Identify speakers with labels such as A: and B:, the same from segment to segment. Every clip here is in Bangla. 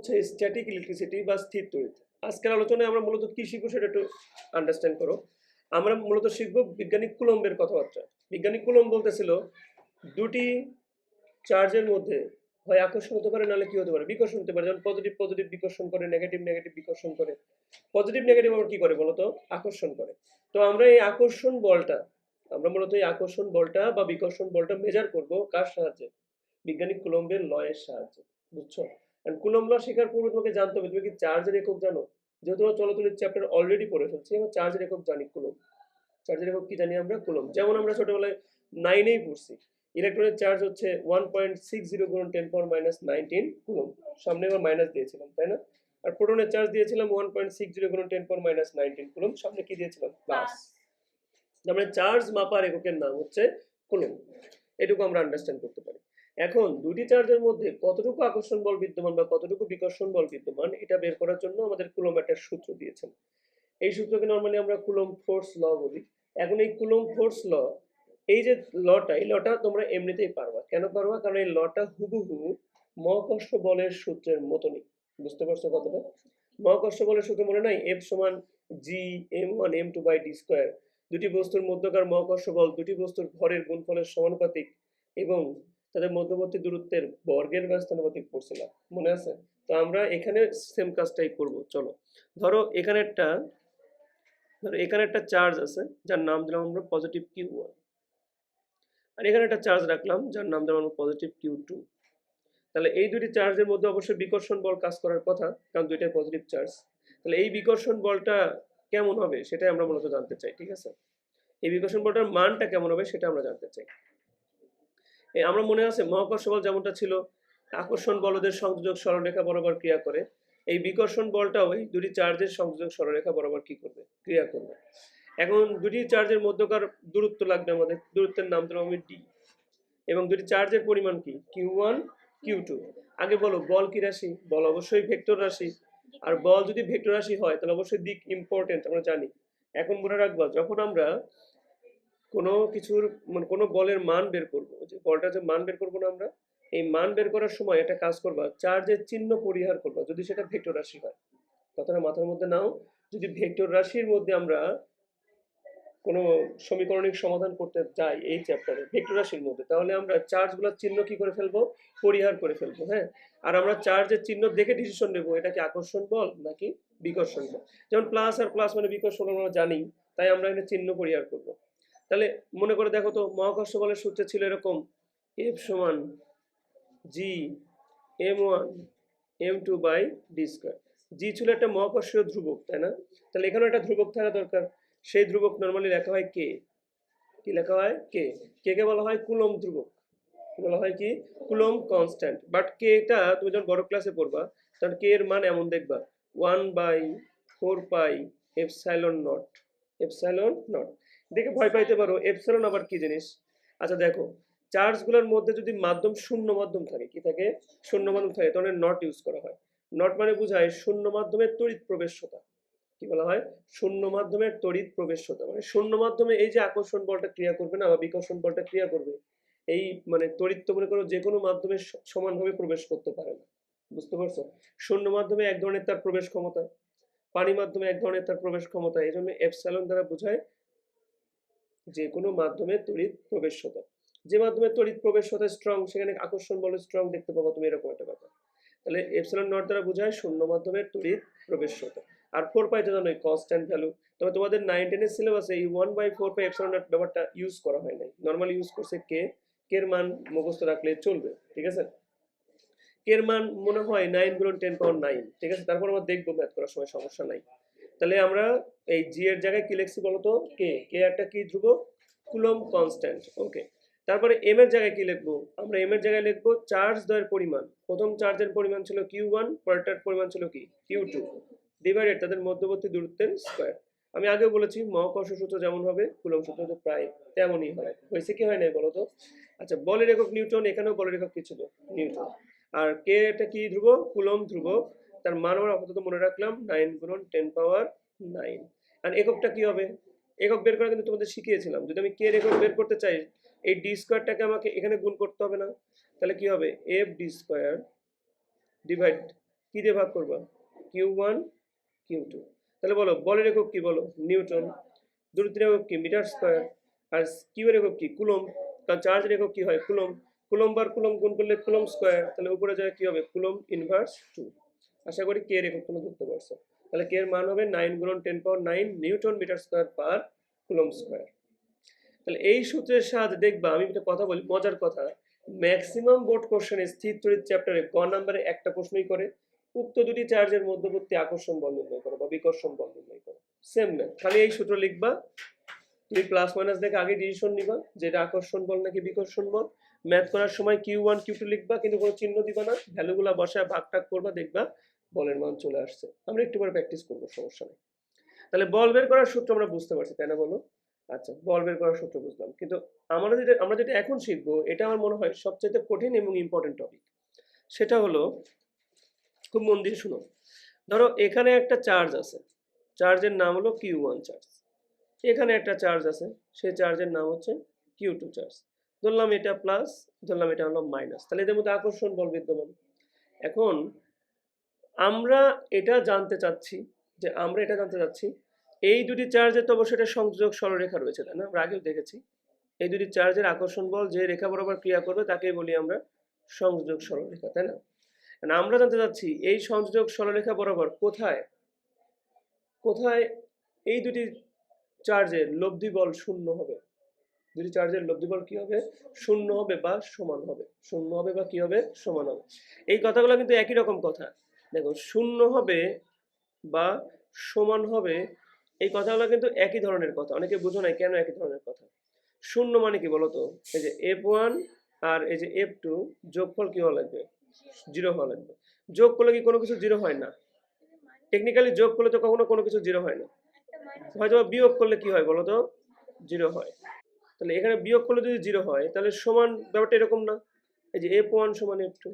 A: হচ্ছে স্ট্যাটিক ইলেকট্রিসিটি বা স্থির তড়িৎ। আজকের আলোচনায় আমরা মূলত কি শিখবো সেটা একটু আন্ডারস্ট্যান্ড করো। আমরা মূলত শিখবো বিজ্ঞানী কুলম্বের কথাবার্তা। বিজ্ঞানী কুলম্ব বলতেছিল দুটি চার্জের মধ্যে হয় আকর্ষণ হতে পারে, নাহলে কি হতে পারে, বিকর্ষণ হতে পারে। যেমন পজিটিভ পজিটিভ বিকর্ষণ করে, নেগেটিভ নেগেটিভ বিকর্ষণ করে। পজিটিভ নেগেটিভ আবার কি করে বলতো, আকর্ষণ করে। তো আমরা এই আকর্ষণ বলটা, আমরা মূলত এই আকর্ষণ বলটা বা বিকর্ষণ বলটা মেজার করব কার সাহায্যে? বিজ্ঞানী কুলম্বের ল এর সাহায্যে। বুঝছো? কারণ কুলম্ব ল শেখার পূর্বে তোমাকে জানতে হবে তুমি কি চার্জের একক জানো? যেহেতু আমরা চলতলির চ্যাপ্টার অলরেডি পড়ে ফেলছি, আমরা চার্জের একক জানি কুলম্ব। চার্জের একক কি জানি আমরা? কুলম্ব। যেমন আমরা ছোটবেলায় 9 পড়ছি ইলেকট্রনের চার্জ হচ্ছে 1.60 গুণন 10⁻⁻19 কুলম্ব। সামনে আবার মাইনাস দিয়েছিলাম, তাই না? আর প্রোটনের চার্জ দিয়েছিলাম 1.60 গুণন 10⁻⁻19 কুলম্ব। সামনে কি দিয়েছিলাম? প্লাস। মানে চার্জ মাপার এককের নাম হচ্ছে কুলম্ব। এটুকু আমরা আন্ডারস্ট্যান্ড করতে পারি। এখন দুটি চার্জের মধ্যে কতটুকু আকর্ষণ বল বিদ্যমান বা কতটুকু বিকর্ষণ বল বিদ্যমান এটা বের করার জন্য আমাদের কুলম্ব একটা সূত্র দিয়েছেন। এই সূত্রকে নরমালি আমরা কুলম্ব ফোর্স ল বলি। এখন এই কুলম্ব ফোর্স ল, এই যে লটা, এই লটা তোমরা এমনিতেই পারবা। কেন পারবা? কারণ এই লটা হুবহু মহাকর্ষ বলের সূত্রের মতনই। বুঝতে পারছো কথাটা? মহাকর্ষ বলের সূত্র মনে নাই? F সমান G m1 m2 by D square. দুটি বস্তুর মধ্যকার মহাকর্ষ বল দুটি বস্তুর ভরের গুণফলের সমানুপাতিক এবং তাদের মধ্যবর্তী দূরত্বের বর্গের ব্যস্তানুপাতিক পড়ছিলাম, মনে আছে? তো আমরা এখানে সেম কাজটাই করব। চলো ধরো এখানে একটা চার্জ আছে যার নাম দিলাম আমরা পজিটিভ Q1, আর এখানে একটা চার্জ রাখলাম যার নাম দিলাম আমরা পজিটিভ Q2। তাহলে এই দুটি চার্জের মধ্যে অবশ্যই বিকর্ষণ বল কাজ করার কথা, কারণ দুইটাই পজিটিভ চার্জ। তাহলে এই বিকর্ষণ বলটা কেমন হবে সেটাই আমরা মূলত জানতে চাই, ঠিক আছে? এই বিকর্ষণ বলটার মানটা কেমন হবে সেটা আমরা জানতে চাই। আমরা মনে আছে মহাকর্ষ বল যেমনটা ছিল আকর্ষণ বলদের সংযোজক সরলরেখা বরাবর ক্রিয়া করে, এই বিকর্ষণ বলটাও এই দুটি চার্জের সংযোজক সরলরেখা বরাবর কি করবে? ক্রিয়া করবে। এখন দুটি চার্জের মধ্যকার দূরত্ব লাগবে আমাদের, দূরত্বের নাম দিলাম আমি ডি, এবং দুটি চার্জের পরিমাণ কি? Q1 Q2। আগে বলো বল কি রাশি? বল অবশ্যই ভেক্টর রাশি। আর বল যদি ভেক্টর রাশি হয় তাহলে অবশ্যই দিক ইম্পর্টেন্ট, আমরা জানি। এখন মনে রাখবা যখন আমরা কোনো কিছুর মানে কোনো বলের মান বের করব, যে বলটা যে মান বের করবো না আমরা, এই মান বের করার সময় একটা কাজ করবা, চার্জের চিহ্ন পরিহার করবা যদি সেটা ভেক্টর রাশি হয়। কথাটা মাথার মধ্যে নাও, যদি ভেক্টর রাশির মধ্যে আমরা কোনো সমীকরণিক সমাধান করতে যাই এই চ্যাপ্টারে ভেক্টর রাশির মধ্যে, তাহলে আমরা চার্জগুলোর চিহ্ন কি করে ফেলবো? পরিহার করে ফেলবো। হ্যাঁ, আর আমরা চার্জের চিহ্ন দেখে ডিসিশন নেবো এটা কি আকর্ষণ বল নাকি বিকর্ষণ বল। যেমন প্লাস আর প্লাস মানে বিকর্ষণ আমরা জানি, তাই আমরা এখানে চিহ্ন পরিহার করবো। তাহলে মনে করে দেখো তো মহাকর্ষ বলের সূত্র ছিল এরকম, F সমান G m1 m2 by D square. G ছিল একটা মহাকর্ষীয় ধ্রুবক, তাই না? তাহলে এখানেও একটা ধ্রুবক থাকা দরকার। সেই ধ্রুবক নরমালি লেখা হয় কে। কি লেখা হয়? কে। কে কে বলা হয় কুলম্ব ধ্রুবক, বলা হয় কি কুলম্ব কনস্ট্যান্ট। বাট কে এটা তুমি যখন বড় ক্লাসে পড়বা তখন কে এর মান এমন দেখবা 1/4 pi epsilon not. Epsilon not দেখে ভয় পাইতে পারো, এপসাইলন আবার কি জিনিস? আচ্ছা দেখো, চার্জগুলোর মধ্যে যদি মাধ্যম শূন্য মাধ্যম থাকে, কি থাকে? শূন্য মাধ্যম থাকে, তখন নট ইউজ করা হয়। নট মানে বোঝায় শূন্য মাধ্যমের তড়িৎ প্রবেশ্যতা। কি বলা হয়? শূন্য মাধ্যমের তড়িৎ প্রবেশ্যতা। মানে শূন্য মাধ্যমে এই যে আকর্ষণ বলটা ক্রিয়া করবে না বা বিকর্ষণ বলটা ক্রিয়া করবে, এই মানে তড়িৎ তো মনে করো যে কোনো মাধ্যমে সমানভাবে প্রবেশ করতে পারে না। বুঝতে পারছো? শূন্য মাধ্যমে এক ধরনের তার প্রবেশ ক্ষমতা, পানি মাধ্যমে এক ধরনের তার প্রবেশ ক্ষমতা। এই জন্য এপসাইলন দ্বারা বোঝায় যে কোনো মাধ্যমে তড়িৎ প্রবেশ্যতা। যে মাধ্যমে তড়িৎ প্রবেশ্যতা স্ট্রং সেখানে আকর্ষণ বল স্ট্রং দেখতে পাবো তুমি, এরকম একটা ব্যাপার। তাহলে এপসাইলন নট দ্বারা বোঝায় শূন্য মাধ্যমের তড়িৎ প্রবেশ্যতা। আর 4 পাই তো জানোই কনস্ট্যান্ট ভ্যালু। তবে তোমাদের 9-10 এর সিলেবাসে এই 1/4 পাই এপসাইলন নট ব্যাপারটা ইউজ করা হয় নাই, নরমালি ইউজ করছে কে। কে এর মান মুখস্থ রাখলে চলবে, ঠিক আছে? কে এর মান মনে হয় 9 গুণন 10⁻9, ঠিক আছে? তারপর আমরা দেখবো ম্যাথ করার সময়, সমস্যা নাই। তাহলে আমরা এই জি এর জায়গায় কি লিখছি বলতো? কে। কে একটা কি ধ্রুবক? Coulomb constant. ওকে। তারপরে এম এর জায়গায় কি লিখবো? আমরা এম এর জায়গায় লিখবো চার্জ দ্বয়ের পরিমাণ। প্রথম চার্জের পরিমাণ ছিল Q1, পরেরটার পরিমাণ ছিল কি? Q2, ডিভাইডেড তাদের মধ্যবর্তী দূরত্বের স্কয়ার। আমি আগেও বলেছি মহাকর্ষ সূত্র যেমন হবে কুলম্ব সূত্র তো প্রায় তেমনই হয়। হয়েছে কি হয় নাই বলো তো? আচ্ছা, বলের একক নিউটন, এখানেও বলের একক কি ছিল? নিউটন। আর কে এটা কি ধ্রুবক? কুলম্ব ধ্রুবক। তার মান আমরা আপাতত মনে রাখলাম 9 গুণন 10⁻9। আর এককটা কি হবে? একক বের করা কিন্তু তোমাদের শিখিয়েছিলাম। যদি আমি কে এর একক বের করতে চাই, এই ডি স্কয়ারটাকে আমাকে এখানে গুণ করতে হবে না? তাহলে কি হবে? এফ ডি স্কয়ার ডিভাইড কি দিয়ে ভাগ করবা? Q1 Q2। তাহলে বলো বলের একক কি বলো? নিউটন। দূরত্বের একক কি? Metre square. আর কিউ এর একক কি? কুলম্ব। কারণ চার্জের একক কি হয়? কুলম্ব। কুলম্ব আর কুলম্ব গুণ করলে কুলম্ব স্কয়ার, তাহলে উপরে যায় কি হবে? Coulomb inverse 2। আশা করি কে এর একক তোমরা ধরতে পারছো। তাহলে কে এর মান হবে 9 গুণন 10 power 9 newton metre square per coulomb square. তাহলে এই সূত্রের সাহায্যে দেখবা, আমি একটা কথা বলি, মজার কথা, ম্যাক্সিমাম বোর্ড কোশ্চেনে স্থির তড়িৎ চ্যাপ্টারে ক নম্বরে একটা প্রশ্নই করে উক্ত দুটি চার্জের মধ্যবর্তী আকর্ষণ বল নির্ণয় করো বা বিকর্ষণ বল নির্ণয় করো। সেম না, খালি এই সূত্র লিখবা, তুমি প্লাস মাইনাস দেখে আগে ডিসিশন নিবা যেটা আকর্ষণ বল নাকি বিকর্ষণ বল। ম্যাথ করার সময় Q1 Q2 লিখবা, কিন্তু কোনো চিহ্ন দিবা না, ভ্যালুগুলা বসায় ভাগ টাগ করবা, দেখবা বলের মান চলে আসছে। আমরা একটু পরে প্র্যাকটিস করবো, সমস্যা নেই। তাহলে বল বের করার সূত্র আমরা বুঝতে পারছি, তাই না বলো? আচ্ছা, বল বের করার সূত্র বুঝলাম, কিন্তু আমরা যেটা এখন শিখবো এটা আমার মনে হয় সবচেয়ে কঠিন এবং ইম্পর্টেন্ট টপিক। সেটা হলো, খুব মন দিয়ে শুনো। ধরো এখানে একটা চার্জ আছে, চার্জের নাম হলো Q1 চার্জ। এখানে একটা চার্জ আছে, সেই চার্জের নাম হচ্ছে Q2 চার্জ। ধরলাম এটা প্লাস, ধরলাম এটা হলো মাইনাস, তাহলে এদের মধ্যে আকর্ষণ বল বিদ্যমান। এখন আমরা এটা জানতে চাচ্ছি এই দুটি চার্জের তো অবশ্যই একটা সংযোজক সরলরেখা রয়েছে, তাই না? আমরা আগেও দেখেছি এই দুটি চার্জের আকর্ষণ বল যে রেখা বরাবর ক্রিয়া করবে তাকেই বলি আমরা সংযোজক সরলরেখা, তাই না? আমরা জানতে চাচ্ছি এই সংযোজক সরলরেখা বরাবর কোথায় কোথায় এই দুটি চার্জের লব্ধি বল শূন্য হবে। দুটি চার্জের লব্ধি বল কি হবে? শূন্য হবে বা সমান হবে। শূন্য হবে বা কি হবে? সমান হবে। এই কথাগুলো কিন্তু একই রকম কথা। দেখো, শূন্য হবে বা সমান হবে, এই কথাগুলো কিন্তু একই ধরনের কথা। অনেকে বুঝো নাই কেন একই ধরনের কথা। শূন্য মানে কি বলতো? এই যে F1 আর এই যে F2 যোগফল কি হওয়া লাগবে? 0 হওয়া লাগবে। যোগ করলে কি কোনো কিছু 0 হয় না? টেকনিক্যালি যোগ করলে তো কখনো কোনো কিছু 0 হয় না। হয়তো বিয়োগ করলে কি হয় বলতো? 0 হয়। তাহলে এখানে বিয়োগ করলে যদি 0 হয় তাহলে সমান ব্যাপারটা এরকম না? এই যে F1 সমান F2,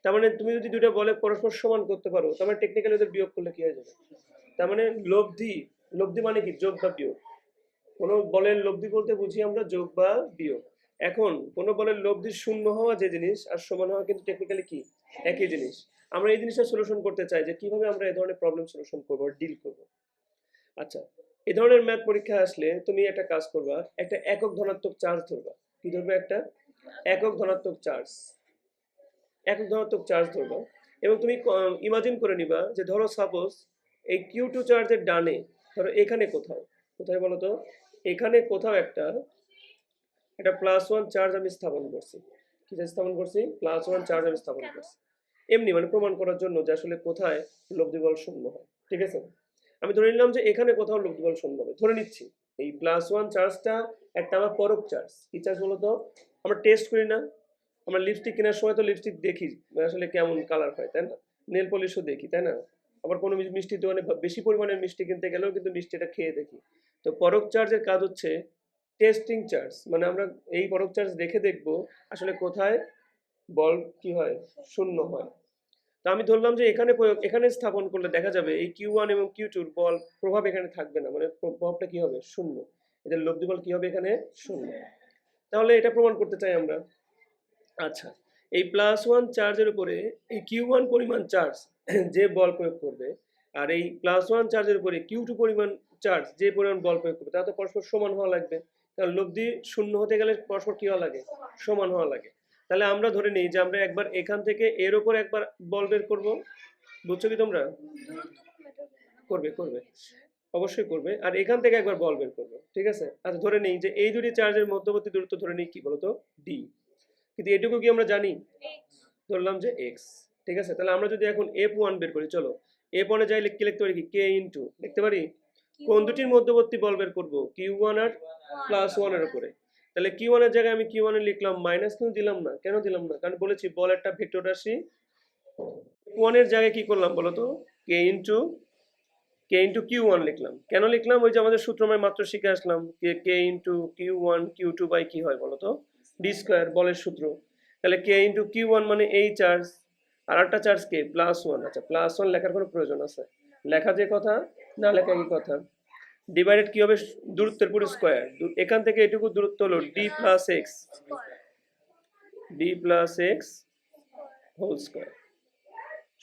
A: তার মানে তুমি যদি দুইটা বলে পরস্পর সমান করতে পারো, তার মানে টেকনিক্যালি ওদের বিয়োগ করলে কি হয়ে যাবে? তার মানে লব্ধি, লব্ধি মানে কি? যোগ বা বিয়োগ। কোনো বলের লব্ধি বলতে বুঝি আমরা যোগ বা বিয়োগ। এখন কোনো বলের লব্ধি শূন্য হওয়া যে জিনিস আর সমান হওয়া কিন্তু টেকনিক্যালি কি? একই জিনিস। আমরা এই জিনিসটা সলিউশন করতে চাই যে কিভাবে আমরা এই ধরনের প্রবলেম সলিউশন করবো, ডিল করবো। আচ্ছা, এই ধরনের ম্যাথ পরীক্ষা আসলে তুমি একটা কাজ করবা, একটা একক ধনাত্মক চার্জ ধরবা। কি ধরবে? একটা একক ধনাত্মক চার্জ। একক ধনাত্মক চার্জ ধরবা এবং তুমি ইমাজিন করে নিবা যে ধরো সাপোজ এই Q2 চার্জের ডানে, ধরো এখানে কোথাও, কোথায় বলো তো? এখানে কোথাও একটা +1 চার্জ আমি স্থাপন করছি। কি স্থাপন করছি? +1 চার্জ আমি স্থাপন করছি। এমনি মানে প্রমাণ করার জন্য যে আসলে কোথায় লব্ধি বল শূন্য হয়। ঠিক আছে? আমি ধরে নিলাম যে এখানে কোথাও লব্ধি বল শূন্য হবে। ধরে নিচ্ছি এই +1 চার্জটা একটা আমার পরক চার্জ। কি চার্জ বলতো? আমরা টেস্ট করি না? আমরা লিপস্টিক কেনার সময় তো লিপস্টিক দেখি আসলে কেমন কালার হয়, তাই না? নেল পলিশও দেখি, তাই না? আবার কোনো মিষ্টির দোকানে বেশি পরিমাণের মিষ্টি কিনতে গেলেও কিন্তু মিষ্টিটা খেয়ে দেখি। তো পরক চার্জের কাজ হচ্ছে টেস্টিং চার্জ, মানে আমরা এই পরক চার্জ দেখে দেখব আসলে কোথায় বল কি হয়? শূন্য হয়। তো আমি ধরলাম যে এখানে স্থাপন করলে দেখা যাবে এই Q1 এবং Q2 এর বল প্রভাব এখানে থাকবে না, মানে প্রভাবটা কি হবে? শূন্য। এদের লব্ধি বল কি হবে এখানে? শূন্য। তাহলে এটা প্রমাণ করতে চাই আমরা। আচ্ছা, এই +1 চার্জের উপরে এই Q1 পরিমাণ চার্জ যে বল প্রয়োগ করবে, আর এই +1 চার্জের উপরে Q2 পরিমাণ চার্জ যে পরিমাণ বল প্রয়োগ করবে, তা তো পরস্পর সমান হওয়া লাগবে। কারণ লব্ধি শূন্য হতে গেলে পরস্পর কি হওয়া লাগে? সমান হওয়া লাগে। তাহলে আমরা ধরে নিই যে আমরা একবার এখান থেকে এর উপর একবার বল বের করব। বুঝছো কি তোমরা? করবে করবে, অবশ্যই করবে। আর এখান থেকে একবার বল বের করবে, ঠিক আছে? আচ্ছা, ধরে নিই যে এই দুটি চার্জের মধ্যবর্তী দূরত্ব ধরে নিই কি বলতো? d। কিন্তু এটুকু কি আমরা জানি? ধরলাম যে x। ঠিক আছে, তাহলে আমরা যদি এখন F1 বের করি, চলো F1 এ যাই কি লিখতে পারি? কি k ইনটু লিখতে পারি কোন দুটির মধ্যবর্তী বল বের করব? Q1 আর +1 এর উপরে। তাহলে Q1 এর জায়গায় আমি Q1 এ লিখলাম মাইনাস, কিন্তু দিলাম না। কেন দিলাম না? কারণ বলেছি বল একটা ভেক্টর রাশি। F1 এর জায়গায় কি করলাম বলো তো? k ইনটু Q1 লিখলাম। কেন লিখলাম? ওই যে আমাদের সূত্র আমরা মাত্র শিখে আসলাম, k into Q1 Q2 by কি হয় বলো তো? d স্কয়ার, বলের সূত্র। তাহলে k ইনটু Q1 মানে এই চার্জ, আর একটা চার্জ কে? +1। আচ্ছা, +1 লেখার কোনো প্রয়োজন আছে? লেখা যে কথা, না লেখা কি কথা? ডিভাইডেড কি হবে? দূরত্বের পুরো স্কয়ার। এখান থেকে এটুকু দূরত্ব হলো d plus x whole square.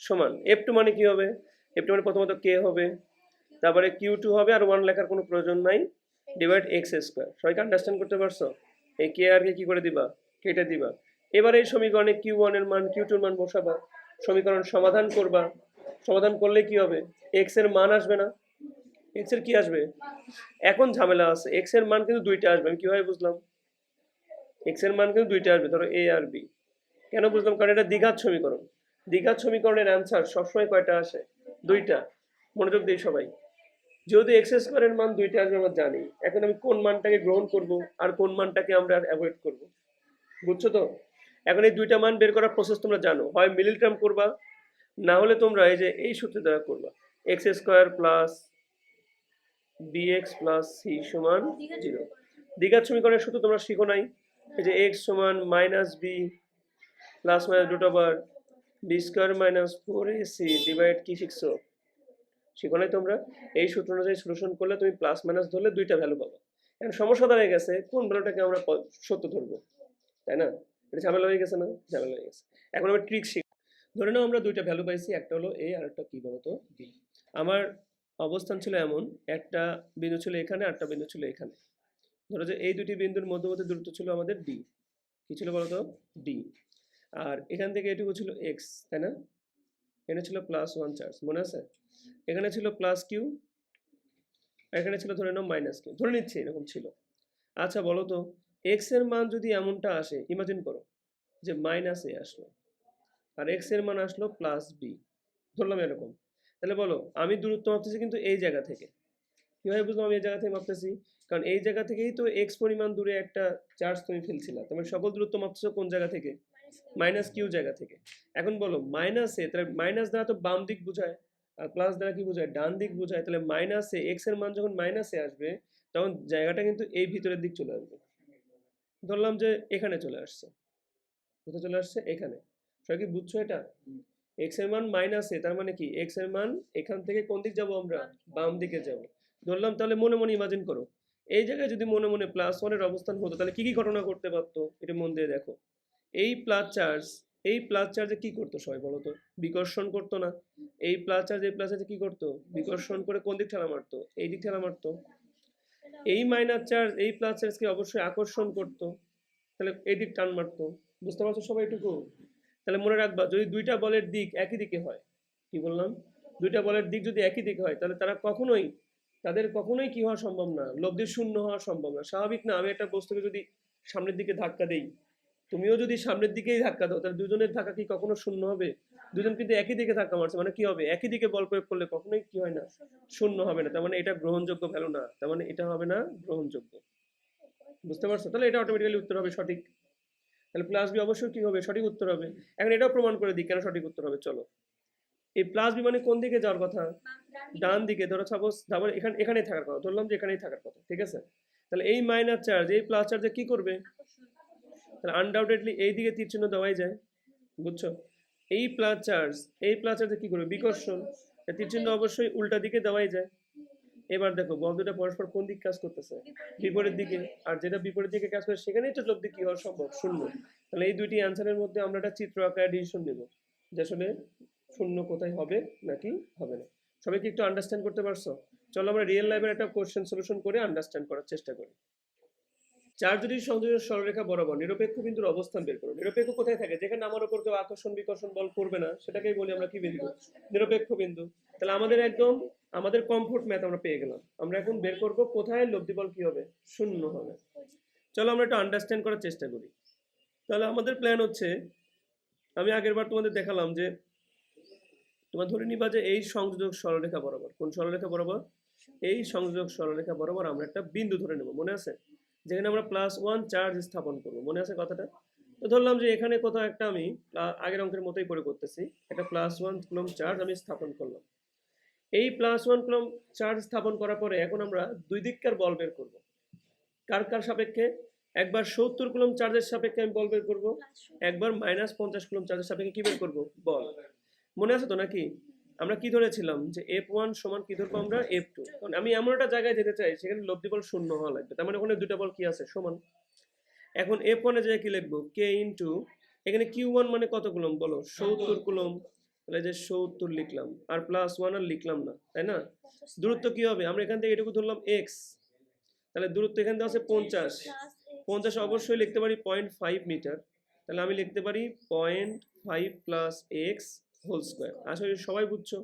A: সমান F2 মানে কি হবে? F2 মানে প্রথমত K হবে, তারপরে Q2 হবে, আর 1 লেখার কোনো প্রয়োজন নাই, ডিভাইড x স্কয়ার। সবাইকে আন্ডারস্ট্যান্ড করতে পারছো? এই K আর কে কি করে দিবা? কেটে দিবা। এবার এই সমীকরণে Q1 এর মান Q2 এর মান বসাবা, সমীকরণ সমাধান করবা। সমাধান করলে কি হবে? x এর মান আসবে না? x এর কি আসবে? এখন ঝামেলা আছে, x এর মান কিন্তু দুইটা আসবে। আমি কিভাবে বুঝলাম? x এর মান কিন্তু দুইটা আসবে, ধরো a আর b। কেন বুঝলাম? কারণ এটা দ্বিঘাত সমীকরণ। দ্বিঘাত সমীকরণের অ্যান্সার সবসময় কয়টা আসে? দুইটা। মনোযোগ দিই সবাই। যেহেতু এক্স স্কোয়ারের মান দুইটা আসবে আমরা জানি, এখন আমি কোন মানটাকে গ্রহণ করব আর কোন মানটাকে আমরা অ্যাভয়েড করব, বুঝছো তো? এখন এই দুইটা মান বের করার প্রসেস তোমরা জানো, হয় মিডল টার্ম করবা, না হলে তোমরা এই যে এই সূত্র দ্বারা করবা, x square plus bx plus c সমান 0। দ্বিঘাত সমীকরণের সূত্র তোমরা শিখো নাই? এই যে এক্স সমান minus b plus minus root over b square minus 4ac divide কি শিখছো? শিখো নাই তোমরা? এই সূত্র অনুযায়ী সলিউশন করলে তুমি প্লাস মাইনাস ধরলে দুইটা ভ্যালু পাবে। এখন সমস্যা দাঁড়িয়ে গেছে কোন ভ্যালুটাকে আমরা সত্য ধরবো, তাই না? এটা ঝামেলা হয়ে গেছে না? ঝামেলা হয়ে গেছে। এখন আমরা ট্রিক শিখ। ধরে নাও আমরা দুইটা ভ্যালু পাইছি, একটা হলো এ আর একটা কি বলতো বি। আমার অবস্থান ছিল এমন, একটা বিন্দু ছিল এখানে, একটা বিন্দু ছিল এখানে। ধরো যে এই দুটি বিন্দুর মধ্যবর্তী দূরত্ব ছিল আমাদের ডি। কি ছিল বলতো? ডি। আর এখান থেকে এটুকু ছিল এক্স, তাই না? এখানে ছিল +1 চার্জ, মনে আছে? এখানে ছিল প্লাস কিউ, এখানে ছিল ধরে নাও মাইনাস কিউ, ধরে নিচ্ছি এরকম ছিল। আচ্ছা বলো তো, এক্স এর মান যদি এমনটা আসে, ইমাজিন করো যে মাইনাস এ আসলো আর এক্স এর মান আসলো প্লাস বি, ধরলাম এরকম। তাহলে বলো আমি দূরত্ব মাপতেছি কিন্তু এই জায়গা থেকে। কিভাবে বুঝলাম আমি এই জায়গা থেকে মাপতেছি? কারণ এই জায়গা থেকেই তো এক্স পরিমাণ দূরে একটা চার্জ তুমি ফেলছিলা, তোমার সকল দূরত্ব মাপতেছো কোন জায়গা থেকে? মাইনাস কিউ জায়গা থেকে। এখন বলো মাইনাসে, তাহলে মাইনাস দ্বারা তো বাম দিক বোঝায়, আর প্লাস দ্বারা কি বোঝায়? ডান দিক বোঝায়। তাহলে মাইনাসে এক্স এর মান যখন মাইনাসে আসবে, তখন জায়গাটা কিন্তু এই ভিতরের দিক চলে আসবে। ধরলাম যে এখানে চলে আসছে, কোথায় চলে আসছে? এখানে। সবাই কি বুঝছো এটা? এক্স এর মান মাইনাসে, তার মানে কি এক্স এর মান এখান থেকে কোন দিক যাব আমরা? বাম দিকে যাব। ধরলাম, তাহলে মনে মনে ইমাজিন করো এই জায়গায় যদি মনে মনে +1 এর অবস্থান হতো, তাহলে কি কি ঘটনা ঘটতে পারতো? এটা মন দিয়ে দেখো। এই প্লাস চার্জ, এই প্লাস চার্জে কি করতো সবাই বলো তো? বিকর্ষণ করতো না? এই প্লাস চার্জ এই প্লাস চার্জে কি করতো? বিকর্ষণ করে কোন দিক ঠেলা মারতো? এই দিক ঠেলা মারতো। এই মাইনাস চার্জ এই প্লাস চার্জকে অবশ্যই আকর্ষণ করতো, তাহলে এই দিক টান মারতো। বুঝতে পারছো সবাই এটুকু? তাহলে মনে রাখবা, যদি দুইটা বলের দিক একই দিকে হয়, কি বললাম? দুইটা বলের দিক যদি একই দিকে হয়, তাহলে তারা কখনোই, তাদের কখনোই কি হওয়া সম্ভব না? লব্ধি শূন্য হওয়া সম্ভব না। স্বাভাবিক না? আমি একটা বস্তুকে যদি সামনের দিকে ধাক্কা দেই, তুমিও যদি সামনের দিকেই ধাক্কা দাও, তাহলে দুজনের ধাক্কা কি কখনো শূন্য হবে? দুজন কিন্তু একই দিকে ধাক্কা মারছে, মানে কি হবে? একই দিকে বল প্রয়োগ করলে কখনোই কি হয় না? শূন্য হবে না। তার মানে এটা গ্রহণযোগ্য ভ্যালু না, তার মানে এটা হবে না গ্রহণযোগ্য। বুঝতে পারছো? তাহলে এটা অটোমেটিক্যালি উত্তর হবে সঠিক। তাহলে প্লাস বি অবশ্যই কি হবে? সঠিক উত্তর হবে। এখন এটাও প্রমাণ করে দিই কেন সঠিক উত্তর হবে, চলো। এই প্লাস বি মানে কোন দিকে যাওয়ার কথা? ডান দিকে। ধরো সাপোজ তারপরে এখানে এখানেই থাকার কথা, ধরলাম যে এখানেই থাকার কথা, ঠিক আছে? তাহলে এই মাইনাস চার্জ এই প্লাস চার্জে কি করবে? তাহলে আনডাউটেডলি এই দিকে তীর চিহ্ন দেওয়াই যায়, বুঝছো? এই প্লাস চার্জ এই প্লাস চার্জে কি করবে? বিকর্ষণ। তীর চিহ্ন অবশ্যই উল্টা দিকে দেওয়াই যায়। এবার দেখো বল দুটা পরস্পর কোন দিক কাজ করতেছে? বিপরীত দিকে। আর যেটা বিপরীত দিকে কাজ করে সেখানেই তো লব্ধি কি হওয়া সম্ভব? শূন্য। তাহলে এই দুইটি অ্যান্সারের মধ্যে আমরা একটা চিত্র আকারে ডিসিশন নেব যে আসলে শূন্য কোথায় হবে নাকি হবে না। সবাই কি একটু আন্ডারস্ট্যান্ড করতে পারছো? চলো আমরা রিয়েল লাইফের একটা কোশ্চেন সলিউশন করে আন্ডারস্ট্যান্ড করার চেষ্টা করি। চার যদি সংযোজক সরলরেখা বরাবর নিরপেক্ষ বিন্দুর অবস্থান বের করো। নিরপেক্ষ কোথায় থাকে? যেখানে আমার উপর কেউ আকর্ষণ বিকর্ষণ বল করবে না, সেটাকেই বলি আমরা কি বিন্দু? নিরপেক্ষ বিন্দু। তাহলে আমাদের একদম আমাদের কমফোর্ট ম্যাথ আমরা পেয়ে গেলাম। আমরা এখন বের করব কোথায় লব্ধি বল কি হবে? শূন্য হবে। চলো আমরা একটু আন্ডারস্ট্যান্ড করার চেষ্টা করি। তাহলে আমাদের প্ল্যান হচ্ছে, আমি আগের বার তোমাদের দেখালাম যে তোমার ধরে নিবা যে এই সংযোজক সরলরেখা বরাবর, কোন সরলরেখা বরাবর? এই সংযোজক সরলরেখা বরাবর আমরা একটা বিন্দু ধরে নেব, মনে আছে? যেখানে আমরা +1 চার্জ স্থাপন করব, মনে আছে কথাটা? তো ধরলাম যে এখানে কোথাও একটা আমি আগের অঙ্কের মতোই করে করতেছি, একটা +1 কুলম্ব চার্জ আমি স্থাপন করলাম। এই +1 কুলম্ব চার্জ স্থাপন করার পরে এখন আমরা দুই দিককার বল বের করব। কার কার সাপেক্ষে? একবার 70 কুলম্ব চার্জের সাপেক্ষে আমি বল বের করব, একবার -50 কুলম্ব চার্জের সাপেক্ষে কি বের করব? বল। মনে আছে তো নাকি? আমরা কি ধরেছিলাম যে F1 সমান কি ধরবো আমরা? F2। কারণ আমি এমন একটা জায়গায় যেতে চাই সেখানে লব্ধি বল শূন্য হওয়া লাগবে, তার মানে ওখানে দুটো বল কি আছে? সমান। এখন F1 এর জায়গায় কি লিখবো? K ইনটু এখানে Q1 মানে কত কুলম্ব বলো? 70 কুলম্ব। তাহলে যে 70 লিখলাম আর +1 আর লিখলাম না, তাই না? দূরত্ব কি হবে? আমরা এখান থেকে এটুকু ধরলাম x, তাহলে দূরত্ব এখান থেকে আছে 50, 50 অবশ্যই লিখতে পারি 0.5 মিটার, তাহলে আমি লিখতে পারি 0.5 প্লাস এক্স হোল স্কোয়ার। আসলে সবাই বুঝছো?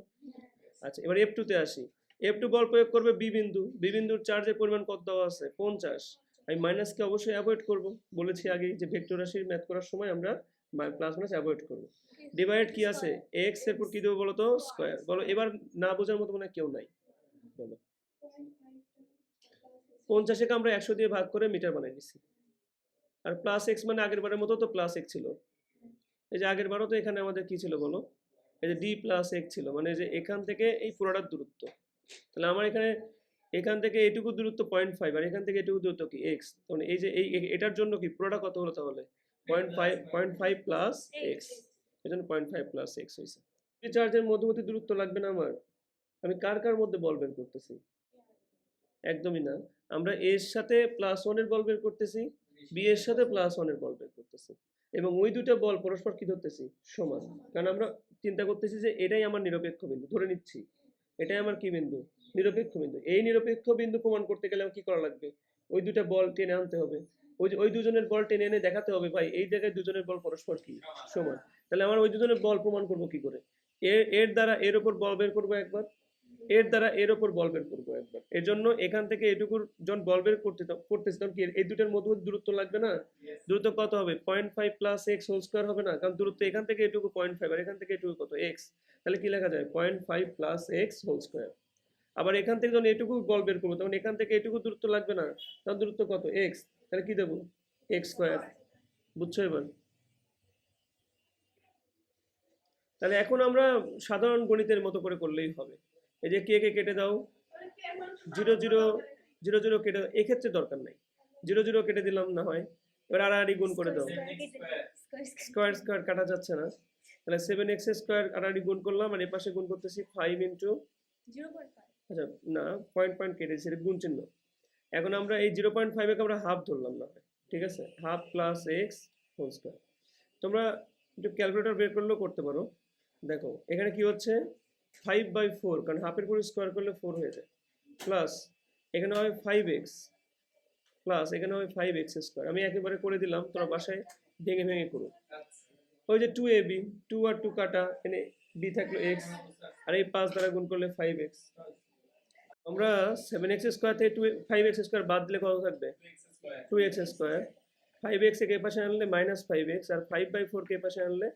A: আচ্ছা, এবার F2 তে আসি। F2 বল প্রয়োগ করবে বি বিন্দু, বি বিন্দুর চার্জের পরিমাণ কত দেওয়া আছে? 50। আমি মাইনাসকে অবশ্যই অ্যাভয়েড করব, বলেছি আগেই যে ভেক্টর রাশির ম্যাথ করার সময় আমরা প্লাস মাইনাস অ্যাভয়েড করব। ডিভাইড কি আছে? x এর পর কি দেবো বলো তো? স্কয়ার। বলো এবার না বোঝার মতো মনে হয় কেউ নাই, বলো। 50 কে আমরা 100 দিয়ে ভাগ করে মিটার বানিয়ে নিছি, আর প্লাস এক্স মানে আগের বারের মতো তো প্লাস এক্স ছিল। এই যে আগের বারও তো এখানে আমাদের কি ছিল বলো? এই যে ডি প্লাস এক্স ছিল, মানে যে এখান থেকে এই পুরোটার দূরত্ব। তাহলে আমার এখানে এখান থেকে এটুকু দূরত্ব 0.5 আর এখান থেকে এটুকু দূরত্ব কি এক্স, মানে এই যে এটার জন্য কি পুরোটা কত হলো তাহলে? 0.5 প্লাস এক্স, এই জন্য 0.5 প্লাস এক্স হয়েছে। এই চার্জের মধ্যবর্তী দূরত্ব লাগবে না আমার? আমি কার কার মধ্যে বল বের করতেছি? একদমই না, আমরা এর সাথে +1 এর বল বের করতেছি, বি এর সাথে +1 এর বল বের করতেছি, এবং ওই দুটো বল পরস্পর কি ধরতেছি? সমান। কারণ আমরা চিন্তা করতেছি যে এটাই আমার নিরপেক্ষ বিন্দু, ধরে নিচ্ছি এটাই আমার কি বিন্দু? নিরপেক্ষ বিন্দু। এই নিরপেক্ষ বিন্দু প্রমাণ করতে গেলে আমার কি করা লাগবে? ওই দুটো বল টেনে আনতে হবে, ওই দুজনের বল টেনে এনে দেখাতে হবে ভাই এই জায়গায় দুজনের বল পরস্পর কি সমান। তাহলে আমার ওই দুজনের বল প্রমাণ করব কি করে? এর দ্বারা এর উপর বল বের করবো একবার, এর দ্বারা এর উপর বল বের করবো একবার। এর জন্য এখান থেকে এটুকুর যখন বল বের করতেছি তখন কি এই দুটোর মধ্যে দূরত্ব লাগবে না? দূরত্ব কত হবে? 0.5 প্লাস এক্স হোল স্কোয়ার হবে না? কারণ দূরত্ব এখান থেকে এটুকু 0.5 আর এখান থেকে এটুকু কত? এক্স। তাহলে কি লেখা যায়? 0.5 প্লাস এক্স হোল স্কোয়ার। আবার এখান থেকে যখন এটুকু বল বের করবো তখন এখান থেকে এটুকু দূরত্ব লাগবে না? তখন দূরত্ব কত? এক্স। তাহলে কি দেবো? X square. বুঝছো এবার? তাহলে এখন আমরা সাধারণ গণিতের মতো করে করলেই হবে। এই যে কে কে কেটে দাও, 0 0 কেটে দাও, এক্ষেত্রে দরকার নাই, 0 0 কেটে দিলাম না হয়। এবার আড়াআড়ি গুণ করে দাও, স্কোয়ার স্কোয়ার কাটা যাচ্ছে না, তাহলে 7x স্কোয়ার আড়াআড়ি গুণ করলাম, আর এ পাশে গুণ করতেছি 5 ইন্টু, আচ্ছা না পয়েন্ট পয়েন্ট কেটেছি, এটা গুণ চিহ্ন। এখন আমরা এই 0.5 কে আমরা হাফ ধরলাম না হয়, ঠিক আছে? Half plus x whole square. তোমরা একটু ক্যালকুলেটর বের করলেও করতে পারো। দেখো এখানে কি হচ্ছে? 5/4, কারণ হাফের পরে স্কোয়ার করলে 4 হয়ে যায়, প্লাস এখানে হয় 5x, প্লাস এখানে হয় 5x স্কোয়ার। আমি একেবারে করে দিলাম, তোমরা বাসায় ভেঙে ভেঙে করো। ওই যে 2ab, 2 আর 2 কাটা, এখানে b থাকলো x, আর এই 5 দ্বারা গুণ করলে 5x। আমরা 7x স্কোয়ার থেকে 5x স্কোয়ার বাদ দিলে কত থাকবে? 2x square. 5x কে পাশে আনলে -5x, আর 5/4 কে পাশে আনলে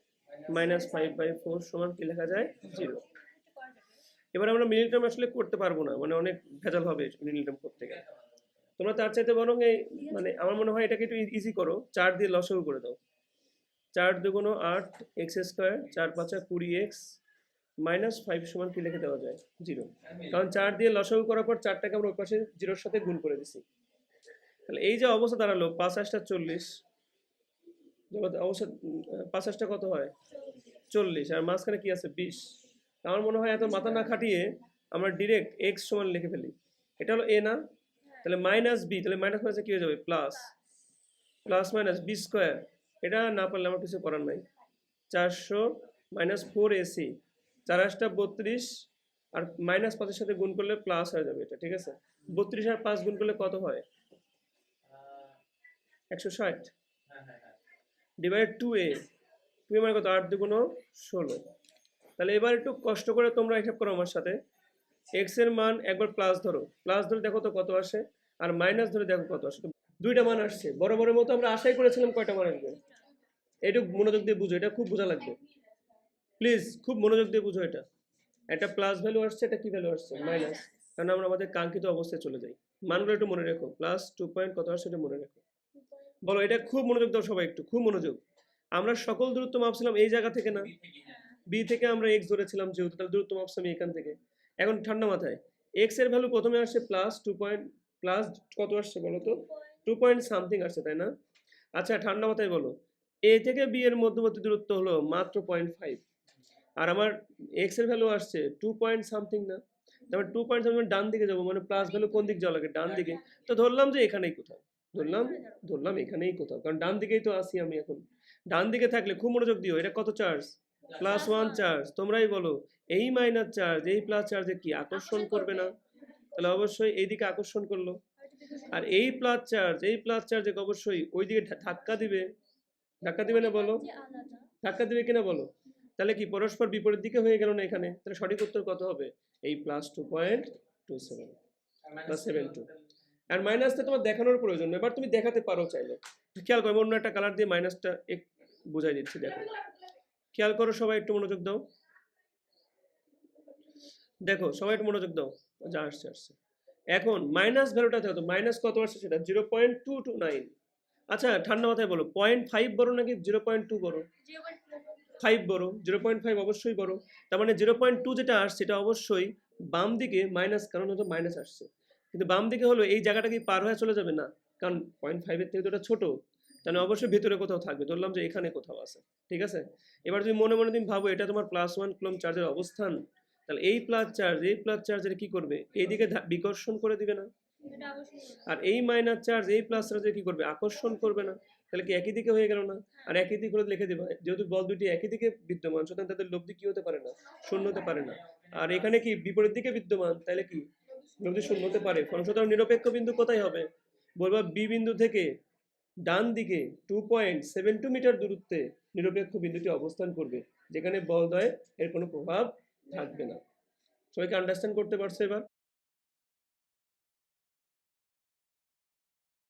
A: -5/4 সমান কি লেখা যায়? 0। এবার আমরা মিডল টার্ম আসলে করতে পারবো না, মানে অনেক ভেজাল হবে মিডল টার্ম করতে গেলে। তোমরা তার চাইতে বরং এই মানে আমার মনে হয় এটাকে একটু ইজি করো, 4 দিয়ে লসাগু করে দাও। 4 দুগুণ 8 x স্কোয়ার, 4 5 20x, -5 সমান কি লিখে দেওয়া যায়? 0। কারণ 4 দিয়ে লসাগু করার পর 4টাকে আমরা ওই পাশে 0-র সাথে গুণ করে দিছি। তাহলে এই যে অবস্থা দাঁড়ালো 5 8 40, অবস্থা 5 8 কত হয়? 40, আর মাঝখানে কি আছে? 20। আমার মনে হয় এত মাথা না খাটিয়ে আমরা ডিরেক্ট x সমান লিখে ফেলি। এটা হলো a না? তাহলে -b, তাহলে মাইনাস মাইনাসে কি হয়ে যাবে? Plus, plus minus b square. এটা না পারলে আমার কিছু করার নাই। 400 -4ac, 4 8 32, আর -5 এর সাথে গুণ করলে প্লাস হয়ে যাবে এটা, ঠিক আছে? 32 আর 5 গুণ করলে কত হয়? 160 ডিভাইড 2a, 2a মানে কত? 8 দুগুণ 16। তাহলে এবার একটু কষ্ট করে তোমরা হিসাব করো আমার সাথে। x এর মান একবার প্লাস ধরো, প্লাস ধরে দেখো তো কত আসে, আর মাইনাস ধরে দেখো কত আসে। দুইটা মান আসছে, বরাবরের মতো আমরা আশাই করেছিলাম কয়টা মান আসবে। একটু মনোযোগ দিয়ে বুঝো, এটা খুব বোঝা লাগবে, প্লিজ খুব মনোযোগ দিয়ে বুঝো। এটা একটা প্লাস ভ্যালু আসছে, এটা কি ভ্যালু আসছে? মাইনাস, কারণ আমরা আমাদের কাঙ্ক্ষিত অবস্থায় চলে যাই। মানগুলো একটু মনে রেখো, প্লাস 2 পয়েন্ট কত আসছে এটা মনে রেখো। বলো, এটা খুব মনোযোগ দাও সবাই, একটু খুব মনোযোগ। আমরা সকল দূরত্ব মাপছিলাম এই জায়গা থেকে না, বি থেকে আমরা এক্স ধরেছিলাম যেহেতু, তাহলে দূরত্ব মাপছিলাম এখান থেকে। এখন ঠান্ডা মাথায় এক্স এর ভ্যালু প্রথমে আসছে প্লাস 2 পয়েন্ট, প্লাস কত আসছে বলো তো? 2 পয়েন্ট সামথিং আসছে, তাই না? আচ্ছা ঠান্ডা মাথায় বলো, এ থেকে বি এর মধ্যবর্তী দূরত্ব হলো মাত্র 0.5, আর আমার এক্স এর ভ্যালু আসছে 2 পয়েন্ট সামথিং না? তারপর 2 পয়েন্ট সামথিং ডান দিকে যাবো, মানে প্লাস ভ্যালু কোন দিক যাওয়া লাগে? ডান দিকে। তো ধরলাম যে এখানেই কোথাও, ধরলাম এখানেই কোথাও, কারণ ডান দিকেই তো আসি আমি এখন। ডান দিকে থাকলে খুব মনোযোগ দিও, এটা কত চার্জ? প্লাস ওয়ান চার্জ, তোমরাই বলো এই মাইনাস চার্জ এই প্লাস চার্জে কি আকর্ষণ করবে না? তাহলে অবশ্যই এইদিকে আকর্ষণ করলো। আর এই প্লাস চার্জে অবশ্যই ওইদিকে ধাক্কা দিবে। ধাক্কা দিবে না বলো? ধাক্কা দিবে কিনা বলো? তাহলে কি পরস্পর বিপরীত দিকে হয়ে গেল না এখানে? তাহলে সঠিক উত্তর কত হবে? এই +2.27 +7.2। আর মাইনাসটা তোমার দেখানোর প্রয়োজন নেই, এবার তুমি দেখাতে পারো চাইলে। খেয়াল করো, অন্য একটা কালার দিয়ে মাইনাসটা বুঝাই দিচ্ছি, দেখো। খেয়াল করো, সবাই একটু মনোযোগ দাও। দেখো সবাই একটু মনোযোগ দাও। যা আসছে। এখন মাইনাস ভ্যালুটা দেখো, মাইনাস কত আসছে সেটা 0.229। আচ্ছা ঠান্ডা মাথায় বলো, 0.5 বড় নাকি 0.2 বড়? 5 বড়। 0.5 অবশ্যই বড়। তার মানে 0.2 যেটা আসছে সেটা অবশ্যই বাম দিকে মাইনাস, কারণ হয়তো মাইনাস আসছে। কিন্তু বাম দিকে হলো এই জায়গাটা কি পার হয়ে চলে যাবে না, কারণ 0.5 এর থেকে তো এটা ছোট, তাহলে অবশ্যই ভেতরে কোথাও থাকবে। ধরলাম যে এখানে কোথাও আছে, ঠিক আছে। এবার তুমি মনে মনে তুমি ভাবো এটা তোমার +1 কুলম্ব চার্জের অবস্থান, তাহলে এই প্লাস চার্জের কি করবে? এইদিকে বিকর্ষণ করে দিবে না? আর এই মাইনাস চার্জ এই প্লাস চার্জে কি করবে? আকর্ষণ করবে না? তাহলে কি একই দিকে হয়ে গেল না? আর একই দিক হলে লিখে দেবে, যেহেতু বল দুটি একই দিকে বিদ্যমান, সুতরাং তাদের লব্ধি কি হতে পারে না? শূন্য হতে পারে না। আর এখানে কি বিপরীত দিকে বিদ্যমান, তাহলে কি লব্ধি শূন্য হতে পারে। সুতরাং নিরপেক্ষ বিন্দু কোথায় হবে? বলবা বি বিন্দু থেকে ডান দিকে 2.72 মিটার দূরত্বে নিরপেক্ষ বিন্দুটি অবস্থান করবে, যেখানে বলদ্বয় এর কোনো প্রভাব থাকবে না। সবাইকে আন্ডারস্ট্যান্ড করতে পারছো এবার?